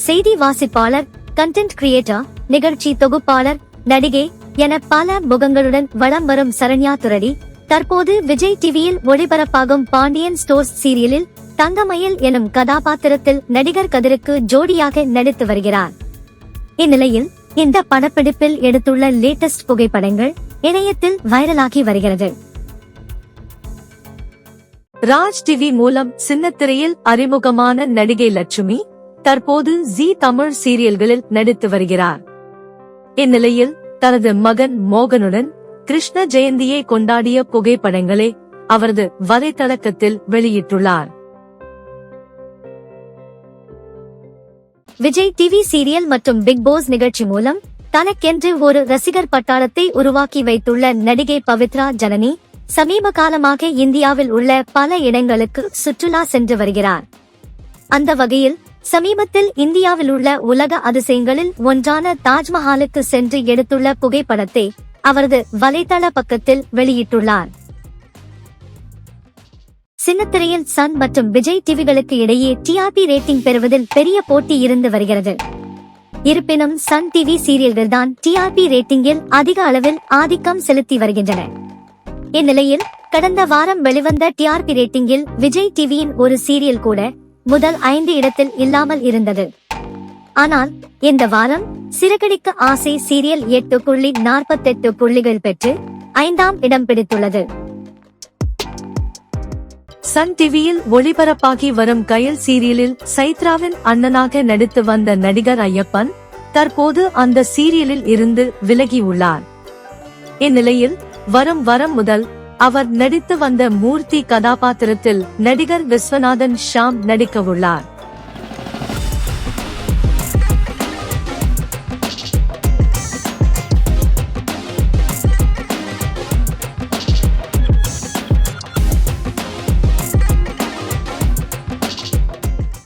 செய்தி வாசிப்பாளர், content creator, நிகழ்ச்சி தொகுப்பாளர், நடிகை என பல முகங்களுடன் வலம் வரும் சரண்யா துரடி தற்போது விஜய் டிவியில் ஒளிபரப்பாகும் பாண்டியன் ஸ்டோர்ஸ் சீரியலில் தங்கமயில் எனும் கதாபாத்திரத்தில் நடிகர் கதிருக்கு ஜோடியாக நடித்து வருகிறார். இந்நிலையில் இந்த படப்பிடிப்பில் எடுத்துள்ள லேட்டஸ்ட் புகைப்படங்கள் இணையத்தில் வைரலாகி வருகிறது. ராஜ் டிவி மூலம் சின்னத்திரையில் அறிமுகமான நடிகை லட்சுமி தற்போது ஜீ தமிழ் சீரியல்களில் நடித்து வருகிறார். இந்நிலையில் தனது மகன் மோகனுடன் கிருஷ்ண ஜெயந்தியை கொண்டாடிய புகைப்படங்களை அவரது வலைத்தளத்தில் வெளியிட்டுள்ளார். விஜய் டிவி சீரியல் மற்றும் பிக் பாஸ் நிகழ்ச்சி மூலம் தனக்கென்று ஒரு ரசிகர் பட்டாளத்தை உருவாக்கி வைத்துள்ள நடிகை பவித்ரா ஜனனி சமீப காலமாக இந்தியாவில் உள்ள பல இடங்களுக்கு சுற்றுலா சென்று வருகிறார். அந்த வகையில் சமீபத்தில் இந்தியாவில் உள்ள உலக அதிசயங்களில் ஒன்றான தாஜ்மஹாலுக்கு சென்று எடுத்துள்ள புகைப்படத்தை அவரது வலைதள பக்கத்தில் வெளியிட்டுள்ளார். சின்னத்திரையில் சன் மற்றும் விஜய் டிவிகளுக்கு இடையே டிஆர்பி ரேட்டிங் பெறுவதில் பெரிய போட்டி இருந்து வருகிறது. இருப்பினும் சன் டிவி சீரியல்கள் தான் டிஆர்பி ரேட்டிங்கில் அதிக அளவில் ஆதிக்கம் செலுத்தி வருகின்றன. இந்நிலையில் கடந்த வாரம் வெளிவந்த டிஆர்பி ரேட்டிங்கில் விஜய் டிவியின் ஒரு சீரியல் கூட முதல் 5 இடத்தில் இல்லாமல் இருந்தது. ஆனால் இந்த வாரம் சிறகடிக்க ஆசை சீரியல் 8.48 புள்ளிகள் பெற்று 5ஆம் இடம் பிடித்துள்ளது. சன் டிவியில் ஒளிபரப்பாகி வரும் கயல் சீரியலில் சைத்ராவின் அண்ணனாக நடித்து வந்த நடிகர் ஐயப்பன் தற்போது அந்த சீரியலில் இருந்து விலகியுள்ளார். இந்நிலையில் வரும் வாரம் முதல் அவர் நடித்து வந்த மூர்த்தி கதாபாத்திரத்தில் நடிகர் விஸ்வநாதன் ஷாம் நடிக்கவுள்ளார்.